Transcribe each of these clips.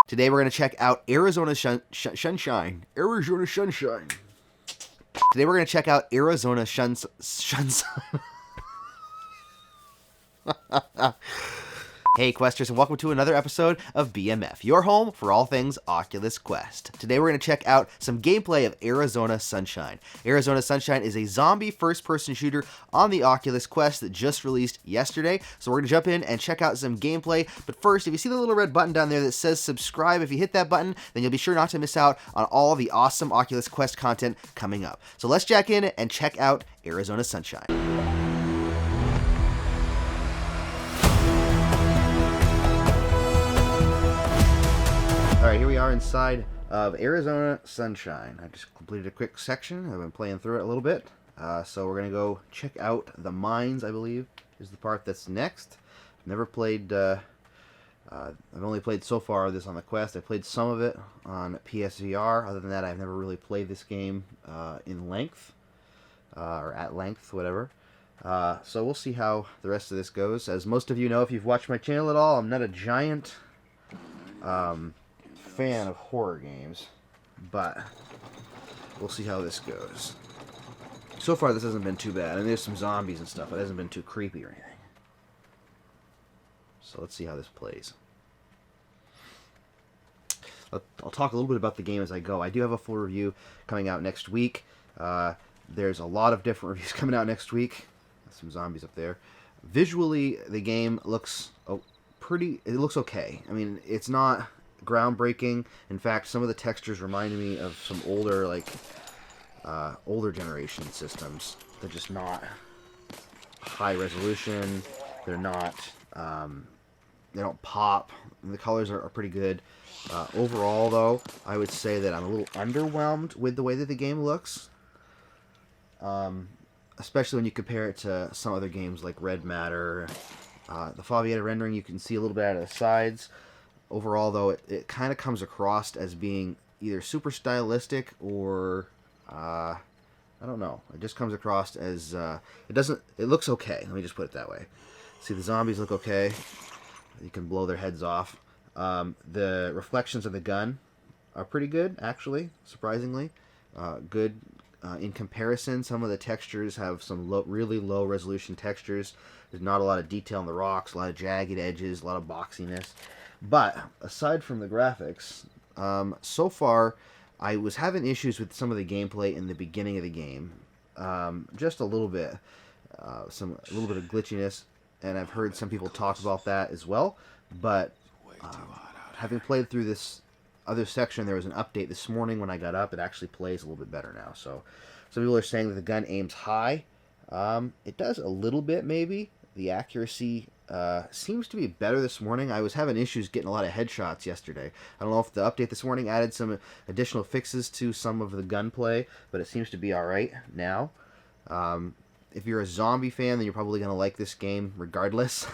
Today we're going to check out Arizona Sunshine. Arizona Sunshine. Today we're going to check out Arizona Sunshine. Hey Questers, and welcome to another episode of BMF, your home for all things Oculus Quest. Today we're going to check out some gameplay of Arizona Sunshine. Arizona Sunshine is a zombie first-person shooter on the Oculus Quest that just released yesterday, so we're going to jump in and check out some gameplay. But first, if you see the little red button down there that says subscribe, if you hit that button, then you'll be sure not to miss out on all the awesome Oculus Quest content coming up. So let's jack in and check out Arizona Sunshine. Alright, here we are inside of Arizona Sunshine. I just completed a quick section. I've been playing through it a little bit. So we're going to go check out the mines, I believe, is the part that's next. I've never played, I've only played so far of this on the Quest. I played some of it on PSVR. Other than that, I've never really played this game in length, or at length, whatever. So we'll see how the rest of this goes. As most of you know, if you've watched my channel at all, I'm not a giant fan of horror games, but we'll see how this goes. So far this hasn't been too bad, and there's some zombies and stuff, but it hasn't been too creepy or anything. So let's see how this plays. I'll talk a little bit about the game as I go. I do have a full review coming out next week. There's a lot of different reviews coming out next week. There's some zombies up there. Visually, the game looks it looks okay. I mean, it's not groundbreaking. In fact, some of the textures reminded me of some older, older generation systems. They're just not high resolution. They're not, they don't pop. The colors are pretty good. Overall, though, I would say that I'm a little underwhelmed with the way that the game looks. Especially when you compare it to some other games like Red Matter. The foveated rendering, you can see a little bit out of the sides. Overall, though, it kind of comes across as being either super stylistic or, I don't know. It just comes across as, it looks okay. Let me just put it that way. See, the zombies look okay. You can blow their heads off. The reflections of the gun are pretty good, actually, surprisingly. Good. In comparison, some of the textures have some really low resolution textures. There's not a lot of detail in the rocks, a lot of jagged edges, a lot of boxiness. But aside from the graphics, so far I was having issues with some of the gameplay in the beginning of the game. Just a little bit. A little bit of glitchiness, and I've heard some people talk about that as well. But having played through this other section, there was an update this morning when I got up. It actually plays a little bit better now. So some people are saying that the gun aims high. It does a little bit, maybe. The accuracy seems to be better this morning. I was having issues getting a lot of headshots yesterday. I don't know if the update this morning added some additional fixes to some of the gunplay, but it seems to be alright now. If you're a zombie fan, then you're probably going to like this game regardless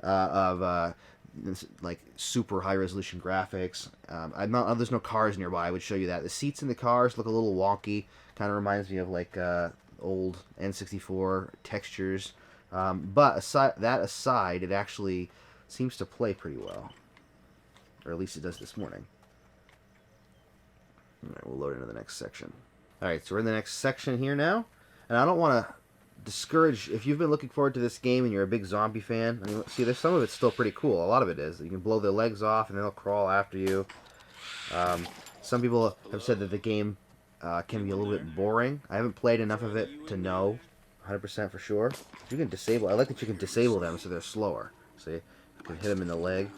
of like super high resolution graphics. There's no cars nearby. I would show you that. The seats in the cars look a little wonky. Kind of reminds me of like old N64 textures. But that aside, it actually seems to play pretty well. Or at least it does this morning. Alright, we'll load into the next section. Alright, so we're in the next section here now. And I don't want to discourage, if you've been looking forward to this game and you're a big zombie fan, I mean, see, there's some of it's still pretty cool. A lot of it is. You can blow their legs off and they'll crawl after you. Some people have said that the game can be a little bit boring. I haven't played enough of it to know 100% for sure. You can disable. I like that you can disable them so they're slower. See, you can hit them in the leg.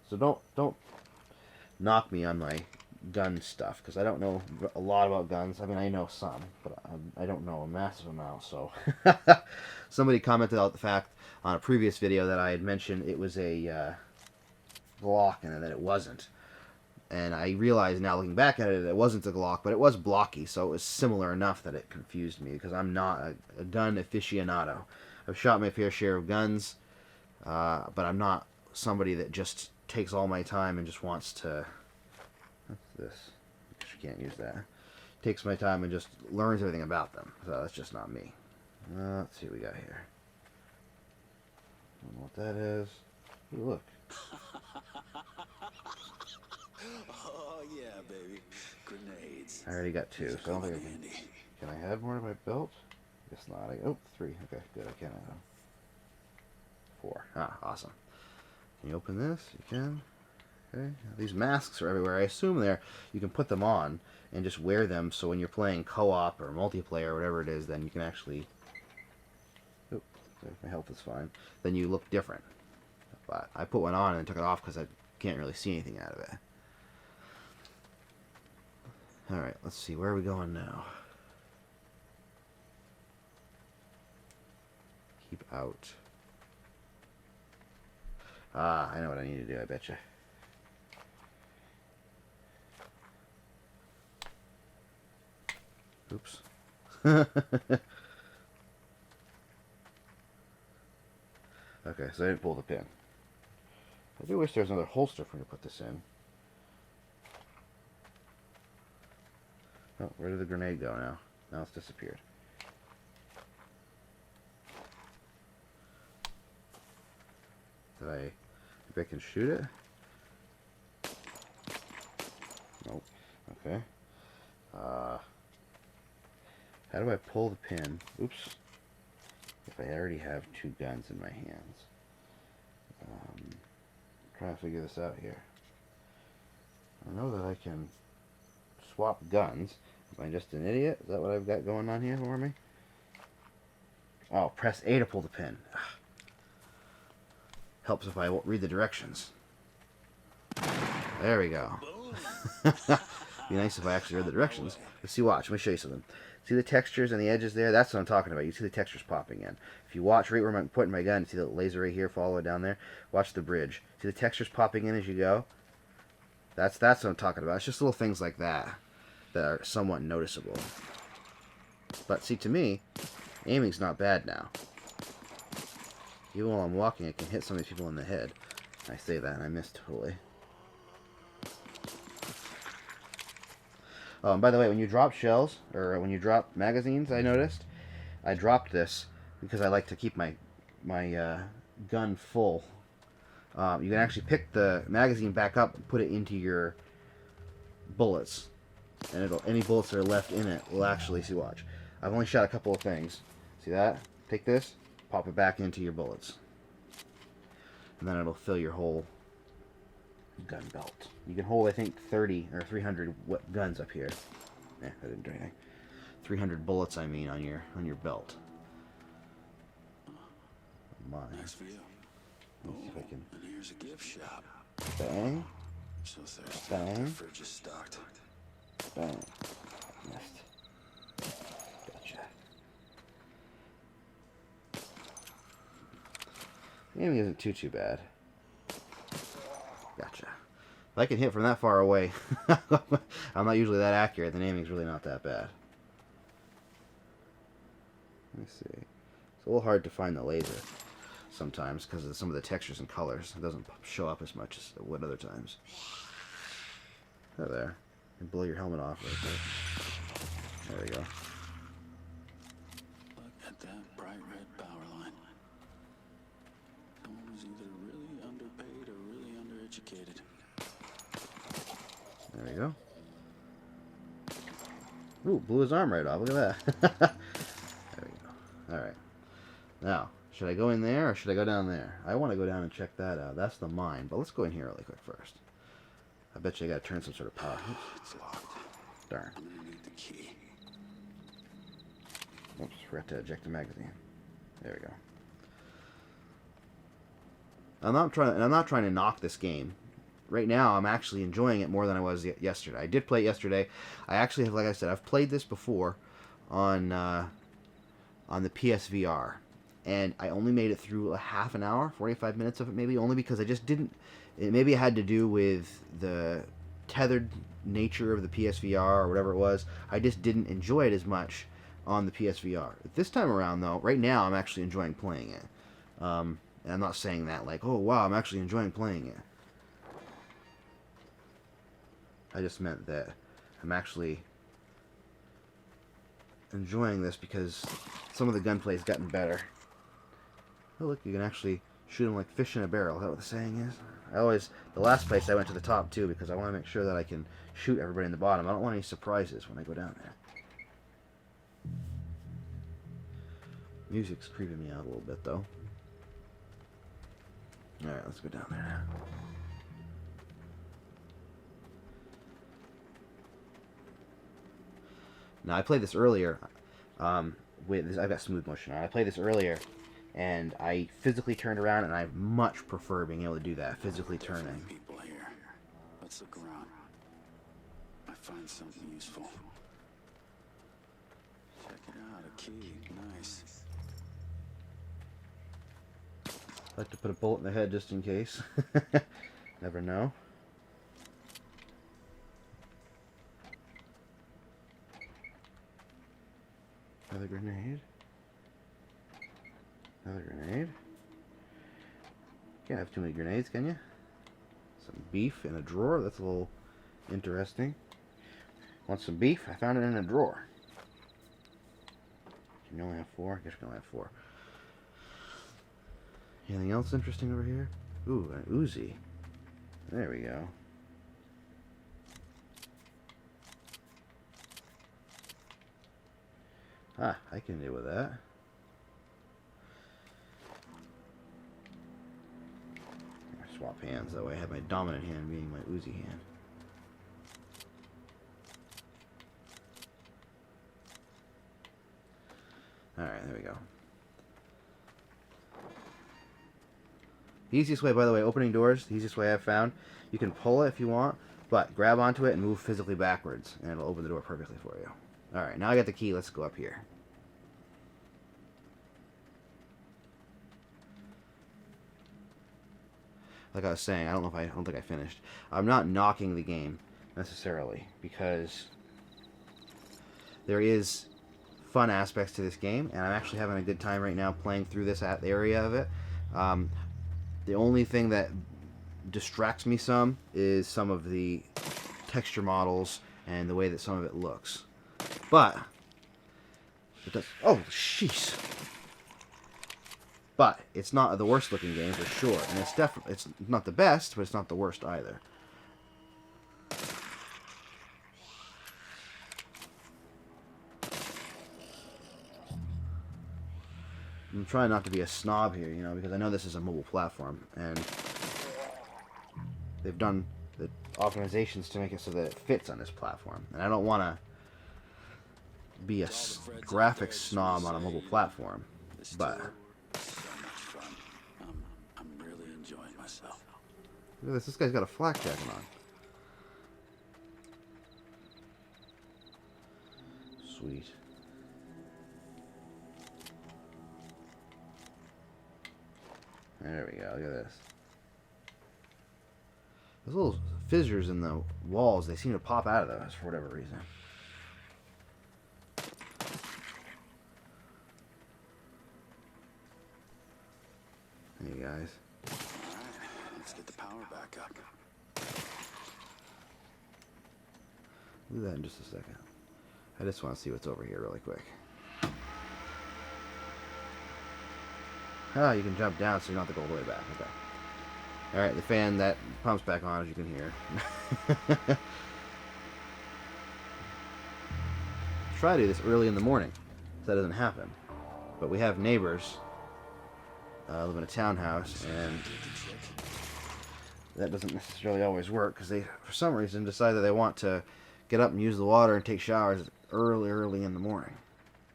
So don't knock me on my gun stuff, because I don't know a lot about guns. I mean, I know some, but I don't know a massive amount. So somebody commented out the fact on a previous video that I had mentioned it was a Glock and that it wasn't. And I realize now, looking back at it, it wasn't a Glock, but it was blocky, so it was similar enough that it confused me, because I'm not a gun aficionado. I've shot my fair share of guns, but I'm not somebody that just takes all my time and just wants to... What's this? I guess you can't use that. takes my time and just learns everything about them. So that's just not me. Let's see what we got here. I don't know what that is. Ooh, look. Oh yeah, baby. Grenades. I already got 2, so I don't think I can. Can I add more to my belt? Guess not. Oh, 3. Okay, good. I can add 4. Ah, awesome. Can you open this? You can. Okay. These masks are everywhere. I assume you can put them on and just wear them, so when you're playing co-op or multiplayer or whatever it is, then you can actually. Oh, my health is fine. Then you look different. But I put one on and took it off because I can't really see anything out of it. Alright, let's see. Where are we going now? Keep out. Ah, I know what I need to do, I betcha. Oops. Okay, so I didn't pull the pin. I do wish there was another holster for me to put this in. Oh, where did the grenade go now? Now it's disappeared. Maybe I can shoot it? Nope. Okay. How do I pull the pin? Oops. If I already have 2 guns in my hands. Trying to figure this out here. I know that I can swap guns. Am I just an idiot? Is that what I've got going on here for me? Oh, press A to pull the pin. Helps if I won't read the directions. There we go. Be nice if I actually read the directions. Let's see, watch. Let me show you something. See the textures and the edges there? That's what I'm talking about. You see the textures popping in. If you watch right where I'm putting my gun, see the laser right here, follow it down there? Watch the bridge. See the textures popping in as you go? That's what I'm talking about. It's just little things like that that are somewhat noticeable. But see, to me, aiming's not bad now. Even while I'm walking, I can hit some of these people in the head. I say that, and I miss totally. Oh, and by the way, when you drop shells, or when you drop magazines, I noticed, I dropped this because I like to keep my gun full. You can actually pick the magazine back up and put it into your bullets. And any bullets that are left in it will actually, see, watch. I've only shot a couple of things. See that? Take this, pop it back into your bullets. And then it'll fill your whole gun belt. You can hold, I think, 30 or 300 guns up here. I didn't do anything. 300 bullets, I mean, on your belt. Mine. Nice for you. Let's see if I can. And here's a gift shop. Bang. So thirsty. Bang. The fridge is stocked. Bang. Missed. Gotcha. Aiming isn't too bad. Gotcha. If I can hit from that far away, I'm not usually that accurate, then aiming's really not that bad. Let me see. It's a little hard to find the laser sometimes because of some of the textures and colors. It doesn't show up as much as it would other times. Oh, there. You blow your helmet off right there. There we go. Look at that bright red power line. Someone was either really underpaid or really undereducated. There we go. Ooh, blew his arm right off. Look at that. There we go. Alright. Now, should I go in there or should I go down there? I want to go down and check that out. That's the mine. But let's go in here really quick first. I bet you I got to turn some sort of power. Oops. It's locked. Darn. I'm gonna need the key. Oops, forgot to eject the magazine. There we go. I'm not trying to knock this game. Right now, I'm actually enjoying it more than I was yesterday. I did play it yesterday. I actually have, like I said, I've played this before on the PSVR, and I only made it through a half an hour, 45 minutes of it maybe, only because I just didn't. Maybe it had to do with the tethered nature of the PSVR or whatever it was. I just didn't enjoy it as much on the PSVR. This time around, though, right now I'm actually enjoying playing it. And I'm not saying that like, oh wow, I'm actually enjoying playing it. I just meant that I'm actually enjoying this because some of the gunplay's gotten better. Oh look, you can actually shoot them like fish in a barrel. Is that what the saying is? The last place I went to the top too because I want to make sure that I can shoot everybody in the bottom. I don't want any surprises when I go down there. Music's creeping me out a little bit though. Alright, let's go down there now. Now I played this earlier. I've got smooth motion on. I played this earlier, and I physically turned around, and I much prefer being able to do that, physically turning. People here. Let's look around. I find something useful. Check it out, a key. Nice. I like to put a bullet in the head just in case. Never know. Another grenade. Another grenade. Can't have too many grenades, can you? Some beef in a drawer. That's a little interesting. Want some beef? I found it in a drawer. Can you only have 4? I guess you can only have 4. Anything else interesting over here? Ooh, an Uzi. There we go. Ah, I can deal with that. Swap hands, that way I have my dominant hand being my Uzi hand. Alright, there we go. The easiest way, by the way, opening doors, the easiest way I've found, you can pull it if you want, but grab onto it and move physically backwards, and it'll open the door perfectly for you. Alright, now I got the key, let's go up here. Like I was saying, I don't think I finished. I'm not knocking the game, necessarily, because there is fun aspects to this game, and I'm actually having a good time right now playing through this area of it. The only thing that distracts me some is some of the texture models and the way that some of it looks. But it does. Oh, jeez. But it's not the worst looking game for sure, and it's not the best, but it's not the worst either. I'm trying not to be a snob here, you know, because I know this is a mobile platform, and they've done the optimizations to make it so that it fits on this platform, and I don't want to be a graphics snob on a mobile platform, but I'm really enjoying myself. look at this. This guy's got a flak jacket on. Sweet. There we go. Look at this. Those little fissures in the walls, they seem to pop out of those for whatever reason. Hey guys. Alright, let's get the power back up. Do that in just a second. I just want to see what's over here really quick. Ah, you can jump down so you don't have to go all the way back. Okay. Alright, the fan that pumps back on, as you can hear. Try to do this early in the morning. So that doesn't happen. But we have neighbors. Live in a townhouse, and that doesn't necessarily always work because they, for some reason, decide that they want to get up and use the water and take showers early in the morning.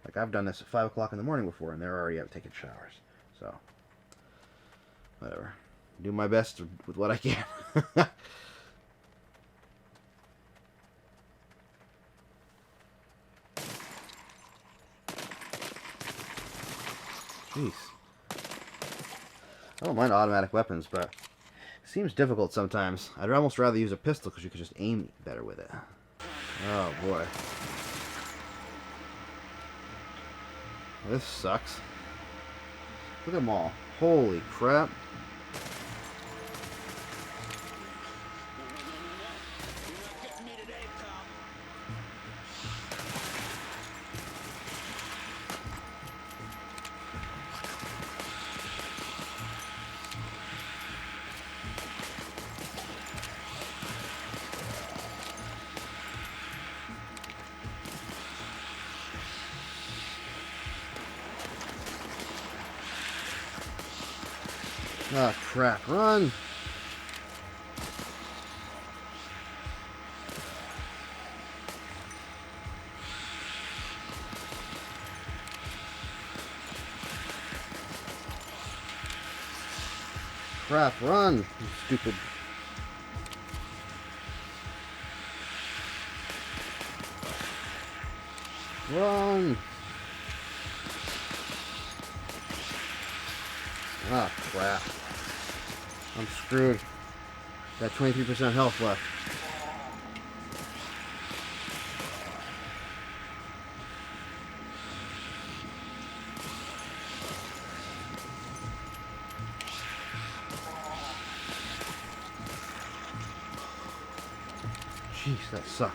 Like I've done this at 5 o'clock in the morning before, and they're already up taking showers. So, whatever. Do my best with what I can. Jeez. I don't mind automatic weapons, but it seems difficult sometimes. I'd almost rather use a pistol because you could just aim better with it. Oh boy. This sucks. Look at them all. Holy crap. Oh, crap. Run! Crap, run! You stupid. Run! Ah, crap. I'm screwed. Got 23% health left. Jeez, that sucked.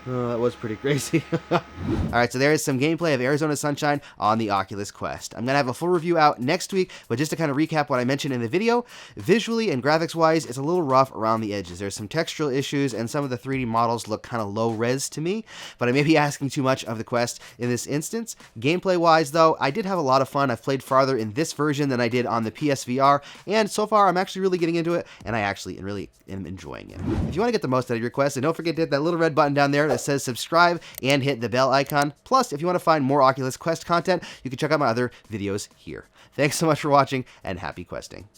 Oh, that was pretty crazy. Alright, so there is some gameplay of Arizona Sunshine on the Oculus Quest. I'm going to have a full review out next week, but just to kind of recap what I mentioned in the video, visually and graphics-wise, it's a little rough around the edges. There's some textural issues, and some of the 3D models look kind of low-res to me, but I may be asking too much of the Quest in this instance. Gameplay-wise, though, I did have a lot of fun. I've played farther in this version than I did on the PSVR, and so far, I'm actually really getting into it, and I actually really am enjoying it. If you want to get the most out of your Quest, then don't forget to hit that little red button down there that says subscribe and hit the bell icon. Plus, if you want to find more Oculus Quest content, you can check out my other videos here. Thanks so much for watching, and happy questing.